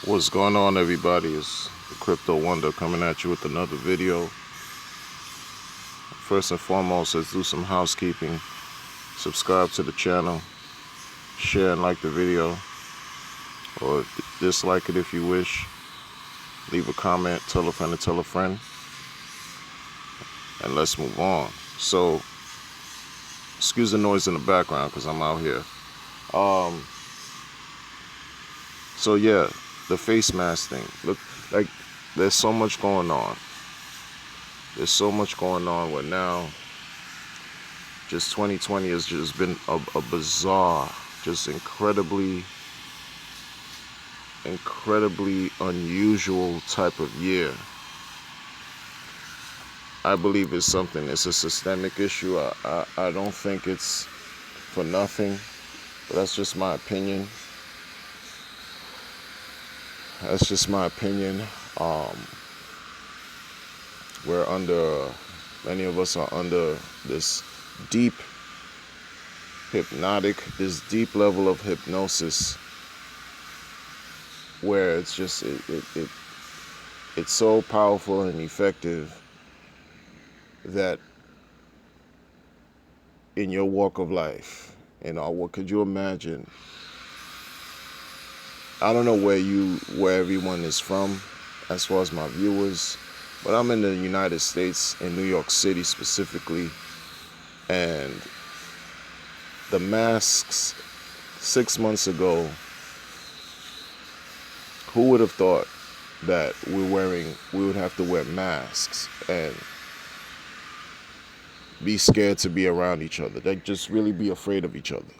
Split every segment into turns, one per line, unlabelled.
What's going on, everybody? It's the Crypto Wonder coming at you with another video. First and foremost, let's do some housekeeping. Subscribe to the channel, share and like the video, or dislike it if you wish. Leave a comment, tell a friend to tell a friend, and let's move on. So, excuse the noise in the background because I'm out here. So yeah, the face mask thing. Look, like there's so much going on. There's so much going on where now just 2020 has just been a bizarre, just incredibly unusual type of year. I believe it's a systemic issue. I don't think it's for nothing, but that's just my opinion. That's just my opinion. Many of us are under this deep level of hypnosis where it's just, it's so powerful and effective that in your walk of life, what could you imagine? I don't know where everyone is from as far as my viewers, but I'm in the United States, in New York City specifically, and the masks 6 months ago, who would have thought that we would have to wear masks and be scared to be around each other, like just really be afraid of each other.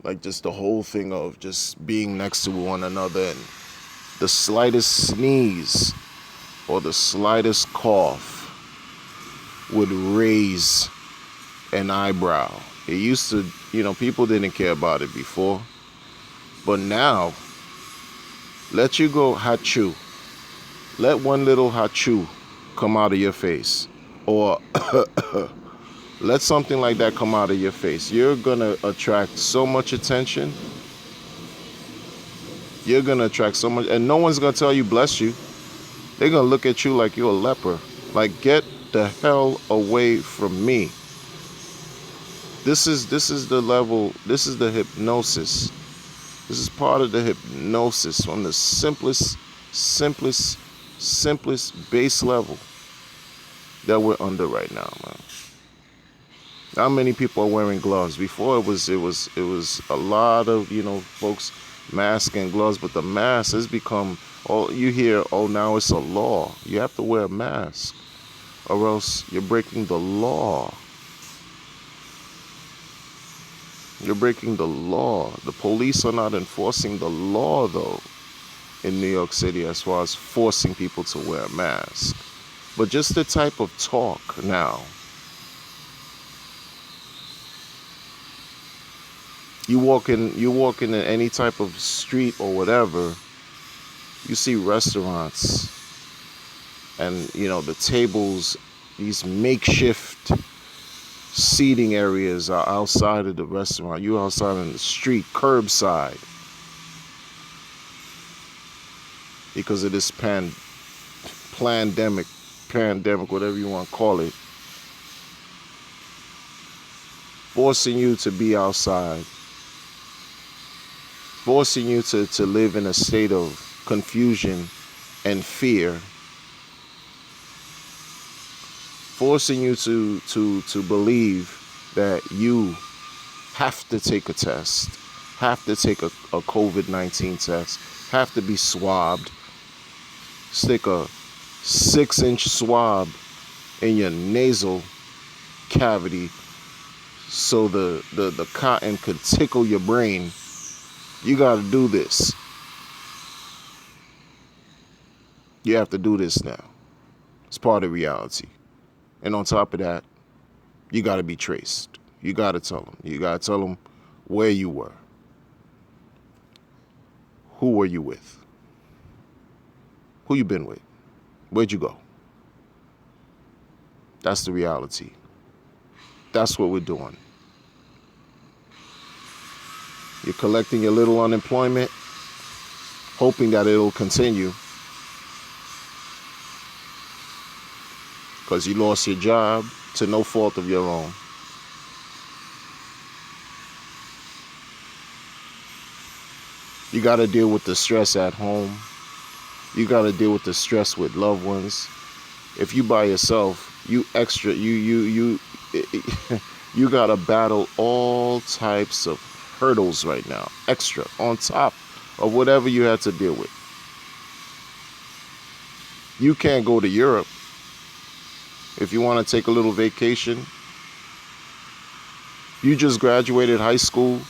Like just the whole thing of just being next to one another, and the slightest sneeze or the slightest cough would raise an eyebrow. It used to, people didn't care about it before, but now, let you go hachu. Let one little hachu come out of your face, or let something like that come out of your face. You're gonna attract so much attention. You're gonna attract so much, and no one's gonna tell you bless you. They're gonna look at you like you're a leper. Like, get the hell away from me. This is the level. This is the hypnosis. This is part of the hypnosis from the simplest base level that we're under right now, man. How many people are wearing gloves? Before it was a lot of folks mask and gloves, but the mask has become, you hear, now it's a law. You have to wear a mask, or else you're breaking the law. You're breaking the law. The police are not enforcing the law, though, in New York City as far as forcing people to wear a mask. But just the type of talk now. You walk in any type of street or whatever, you see restaurants and, the tables, these makeshift seating areas are outside of the restaurant. You're outside on the street, curbside, because of this pandemic, whatever you want to call it, forcing you to be outside, forcing you to live in a state of confusion and fear, forcing you to believe that you have to take a test, have to take a COVID-19 test, have to be swabbed, stick a 6-inch swab in your nasal cavity so the cotton could tickle your brain. You got to do this. You have to do this now. It's part of reality. And on top of that, you got to be traced. You got to tell them. You got to tell them where you were. Who were you with? Who you been with? Where'd you go? That's the reality. That's what we're doing. You're collecting your little unemployment, hoping that it'll continue because you lost your job to no fault of your own. You got to deal with the stress at home. You got to deal with the stress with loved ones. If you by yourself, you got to battle all types of hurdles right now, extra on top of whatever you had to deal with. You can't go to Europe. If you want to take a little vacation, you just graduated high school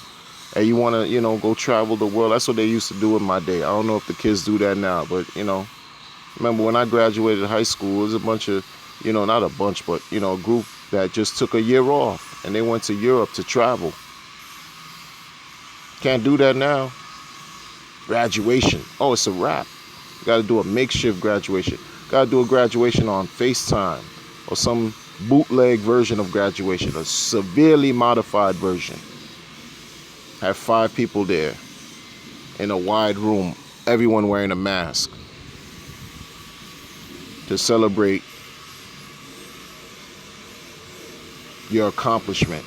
and you want to, go travel the world. That's what they used to do in my day. I don't know if the kids do that now, but, remember when I graduated high school, it was a bunch of, not a bunch, but, a group that just took a year off and they went to Europe to travel. Can't do that now. Graduation. Oh, it's a wrap. You got to do a makeshift graduation. Got to do a graduation on FaceTime or some bootleg version of graduation, a severely modified version. Have 5 people there in a wide room, everyone wearing a mask to celebrate your accomplishment.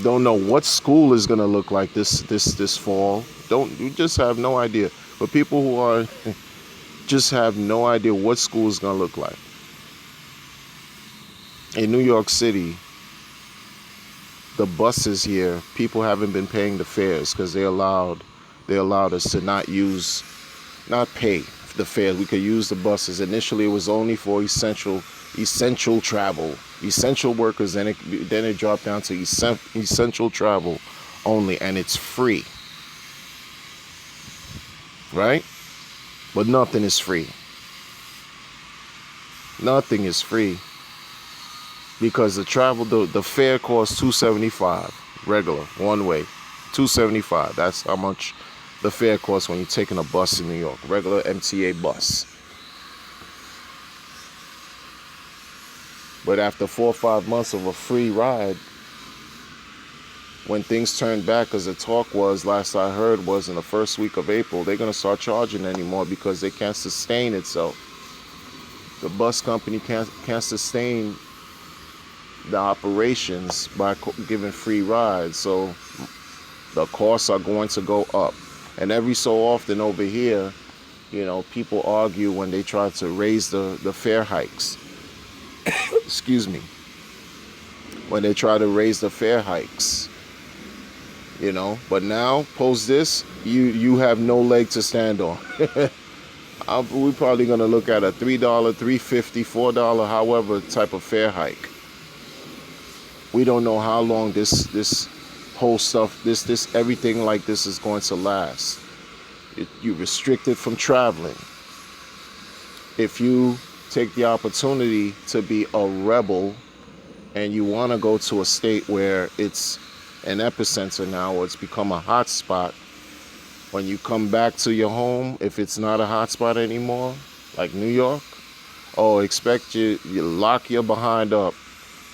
Don't know what school is going to look like this fall. You just have no idea. But people who are just have no idea what school is going to look like. In New York City, the buses here, people haven't been paying the fares because they allowed us to not pay the fares. We could use the buses. Initially, it was only for essential travel, essential workers. Then it dropped down to essential travel only, and it's free, right? But nothing is free. Nothing is free. Because the fare costs $2.75 regular, one way, $2.75. That's how much the fare costs when you're taking a bus in New York, regular MTA bus. But after 4 or 5 months of a free ride, when things turned back, because the talk was, last I heard, was in the first week of April, they're going to start charging anymore because they can't sustain itself. The bus company can't sustain the operations by giving free rides, so the costs are going to go up. And every so often over here, people argue when they try to raise the fare hikes. Excuse me. When they try to raise the fare hikes, but now post this, you have no leg to stand on. We're probably gonna look at a $3, $3.50, $4, however type of fare hike. We don't know how long this whole stuff, this everything like this is going to last. You're restricted from traveling. If you take the opportunity to be a rebel and you want to go to a state where it's an epicenter now, or it's become a hot spot, when you come back to your home, if it's not a hot spot anymore, like New York, expect you lock your behind up.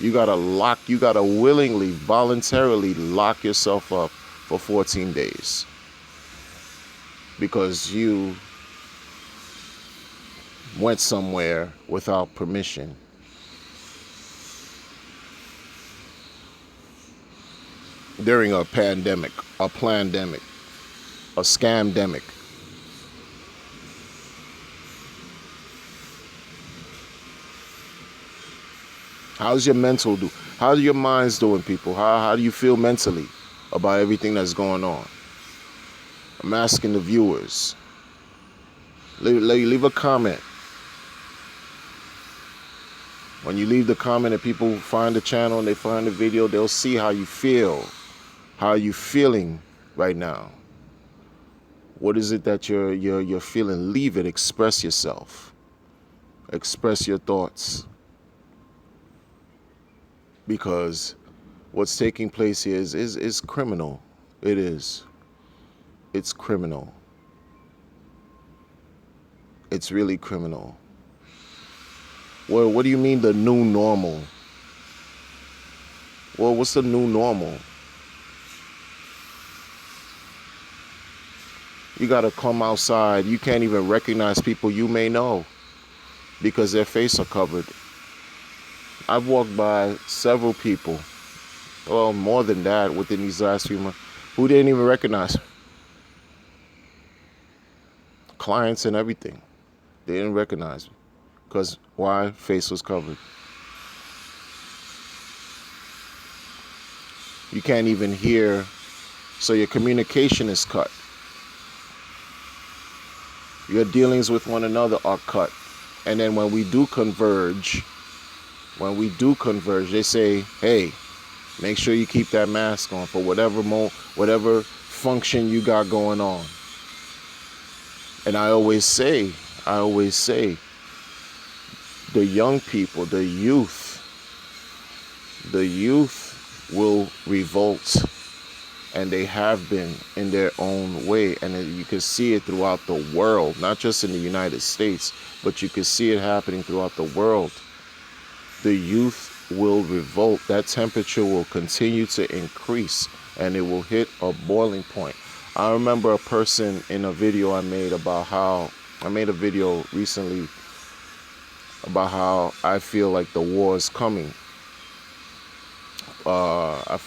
You gotta willingly, voluntarily lock yourself up for 14 days. Because you went somewhere without permission. During a pandemic, a plandemic, a scamdemic. How's your mental do? How are your minds doing, people? How do you feel mentally about everything that's going on? I'm asking the viewers. Leave a comment. When you leave the comment and people find the channel and they find the video, they'll see how you feel. How are you feeling right now? What is it that you're feeling? Leave it. Express yourself. Express your thoughts. Because what's taking place here is criminal. It is. It's criminal. It's really criminal. Well, what do you mean the new normal? Well, what's the new normal? You got to come outside. You can't even recognize people you may know because their face are covered. I've walked by several people, well, more than that within these last few months, who didn't even recognize me. Clients and everything. They didn't recognize me. Because why? Face was covered. You can't even hear, so your communication is cut. Your dealings with one another are cut. And then when we do converge, they say, hey, make sure you keep that mask on for whatever function you got going on. And I always say, the young people, the youth will revolt, and they have been in their own way. And you can see it throughout the world, not just in the United States, but you can see it happening throughout the world. The youth will revolt. That temperature will continue to increase, and it will hit a boiling point. I remember a person in a video I made a video recently about how I feel like the war is coming. A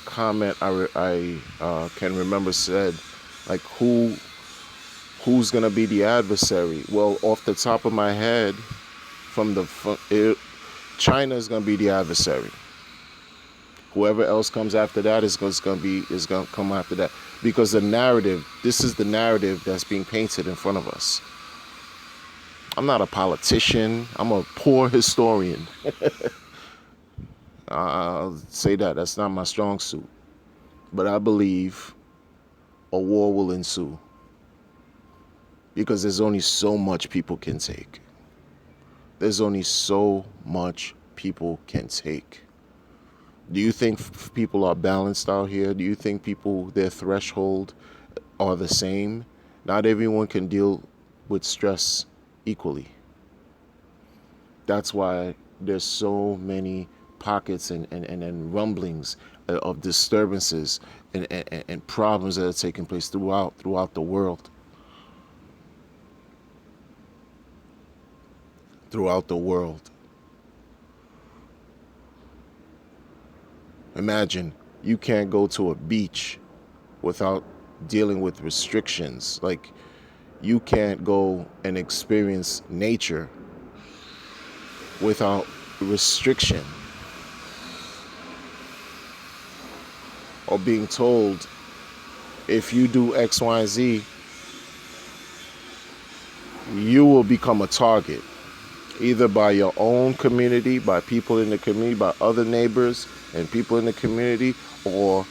comment I can remember said, like, who's gonna be the adversary? Well, off the top of my head, China is gonna be the adversary. Whoever else comes after that is gonna come after that, because this is the narrative that's being painted in front of us. I'm not a politician. I'm a poor historian. I'll say that's not my strong suit. But I believe a war will ensue, because there's only so much people can take. There's only so much people can take. Do you think people are balanced out here? Do you think their threshold are the same? Not everyone can deal with stress equally. That's why there's so many pockets and rumblings of disturbances and problems that are taking place throughout the world. Throughout the world. Imagine you can't go to a beach without dealing with restrictions. Like, you can't go and experience nature without restriction, or being told, if you do X, Y, and Z, you will become a target, either by your own community, by people in the community, by other neighbors and people in the community, or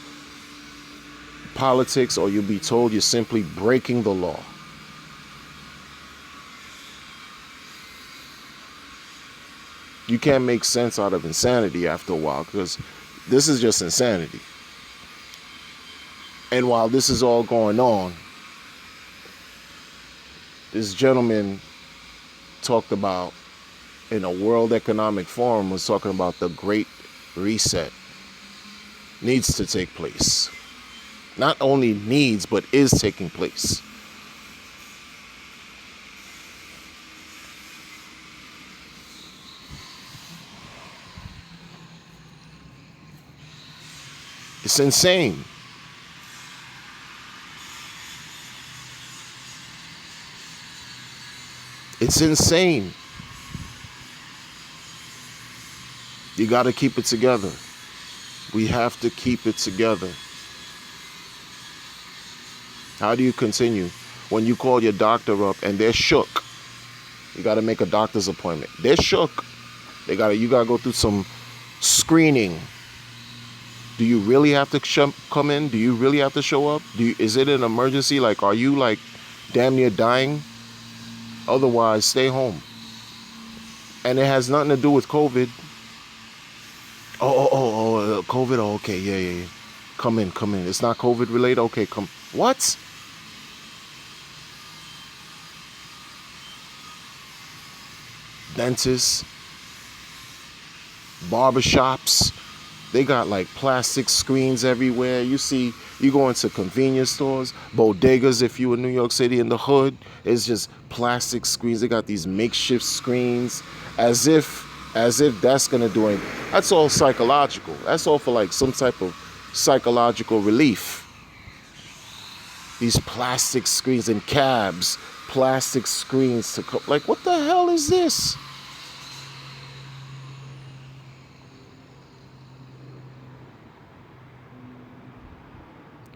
politics, or you'll be told you're simply breaking the law. You can't make sense out of insanity after a while, because this is just insanity. And while this is all going on, this gentleman talked about, in a World Economic Forum, was talking about the Great Reset needs to take place. Not only needs, but is taking place. It's insane. It's insane. You got to keep it together. We have to keep it together. How do you continue when you call your doctor up and they're shook? You got to make a doctor's appointment. They're shook. You got to go through some screening. Do you really have to come in? Do you really have to show up? Is it an emergency? Like, are you like damn near dying? Otherwise, stay home. And it has nothing to do with COVID. COVID. Oh, okay, yeah. Come in. It's not COVID related. Okay, come. What? Dentists, barbershops, They got like plastic screens everywhere. You go into convenience stores, bodegas, if you in New York City in the hood, it's just plastic screens. They got these makeshift screens as if that's gonna do anything. That's all psychological. That's all for like some type of psychological relief. These plastic screens in cabs, plastic screens like, what the hell is this?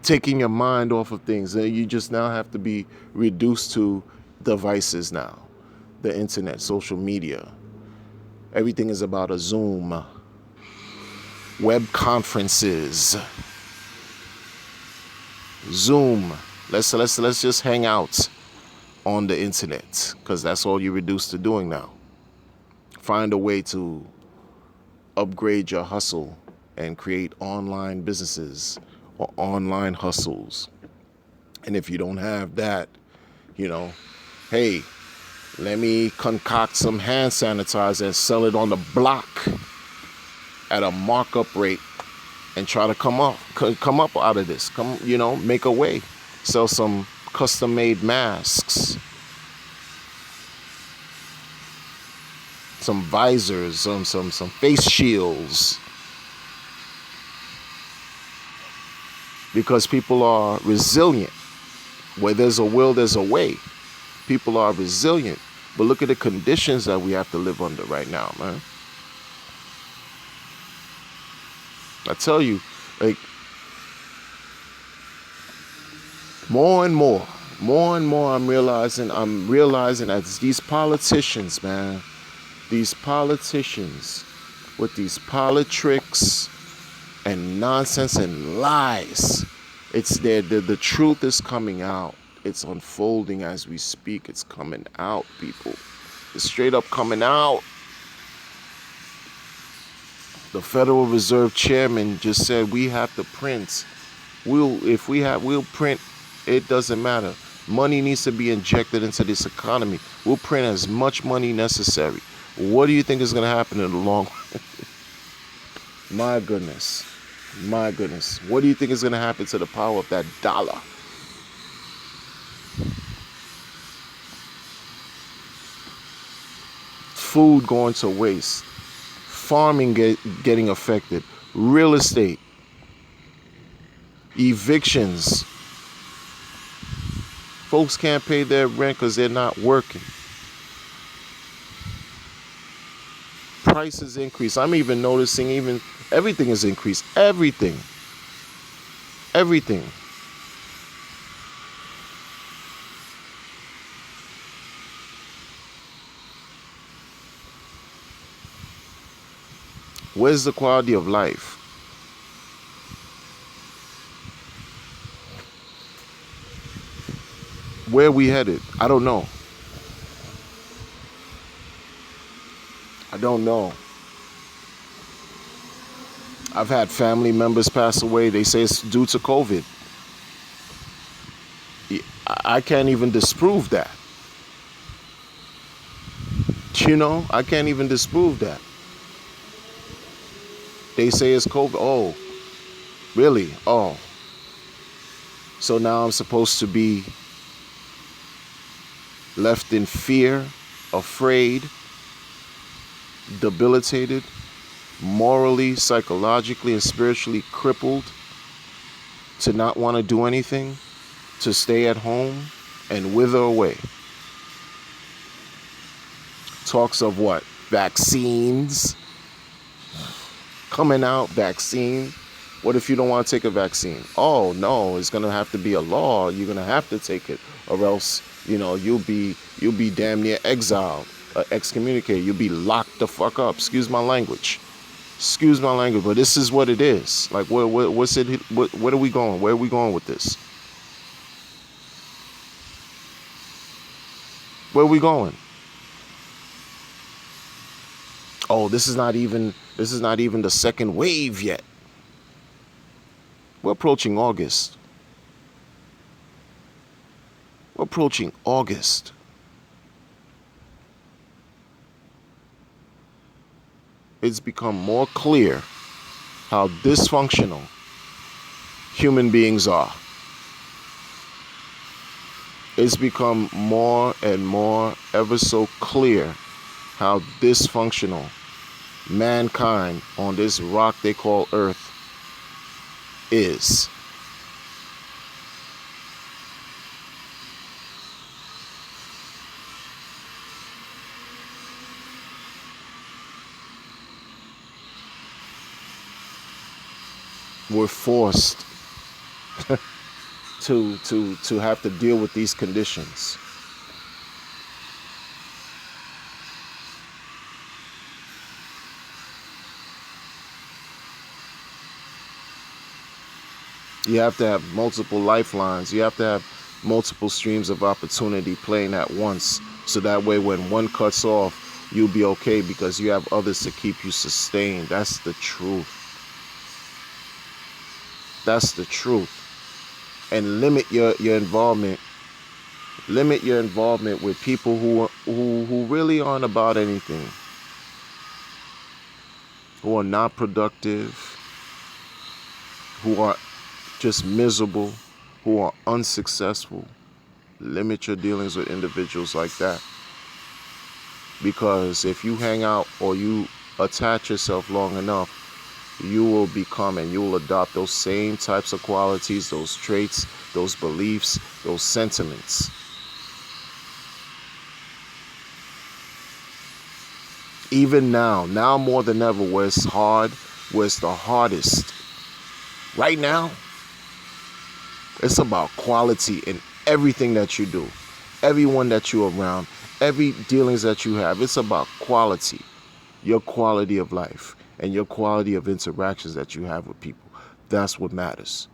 Taking your mind off of things. And you just now have to be reduced to devices now. The internet, social media. Everything is about a Zoom. Web conferences. Zoom. Let's just hang out on the internet, because that's all you're reduced to doing now. Find a way to upgrade your hustle and create online businesses or online hustles. And if you don't have that, hey, let me concoct some hand sanitizer and sell it on the block at a markup rate and try to come up out of this. Make a way. Sell some custom made masks, some visors, some face shields. Because people are resilient. Where there's a will, there's a way. People are resilient. But look at the conditions that we have to live under right now, man. I tell you, like, more and more, I'm realizing that these politicians, man, these politicians with these politricks and nonsense and lies, it's there. The truth is coming out. It's unfolding as we speak. It's coming out, people. It's straight up coming out. The Federal Reserve Chairman just said we have to print. We'll print. It doesn't matter. Money needs to be injected into this economy. We'll print as much money necessary. What do you think is going to happen in the long run? My goodness. What do you think is going to happen to the power of that dollar? Food going to waste. Farming getting affected. Real estate. Evictions. Folks can't pay their rent because they're not working. Prices increase. I'm even noticing everything is increased. Everything. Where's the quality of life? Where are we headed? I don't know. I've had family members pass away. They say it's due to COVID. I can't even disprove that. I can't even disprove that. They say it's COVID. Oh, really? Oh. So now I'm supposed to be left in fear, afraid, debilitated, morally, psychologically, and spiritually crippled, to not want to do anything, to stay at home and wither away. Talks of what? Vaccines coming out. Vaccine. What if you don't want to take a vaccine? Oh no, it's gonna have to be a law. You're gonna have to take it, or else you'll be damn near exiled, excommunicated. You'll be locked the fuck up. Excuse my language, but this is what it is. Like, what's it? Where are we going? Where are we going with this? Where are we going? Oh, this is not even the second wave yet. We're approaching August. It's become more clear how dysfunctional human beings are. It's become more and more ever so clear how dysfunctional mankind on this rock they call Earth is. We're forced to have to deal with these conditions. You have to have multiple lifelines. You have to have multiple streams of opportunity playing at once. So that way when one cuts off, you'll be okay because you have others to keep you sustained. That's the truth. That's the truth. And limit your involvement. Limit your involvement with people who really aren't about anything. Who are not productive. Who are just miserable, who are unsuccessful. Limit your dealings with individuals like that. Because if you hang out or you attach yourself long enough, you will become and you will adopt those same types of qualities, those traits, those beliefs, those sentiments. Even now more than ever, where it's hard, where it's the hardest. Right now, it's about quality in everything that you do, everyone that you're around, every dealings that you have. It's about quality, your quality of life, and your quality of interactions that you have with people. That's what matters.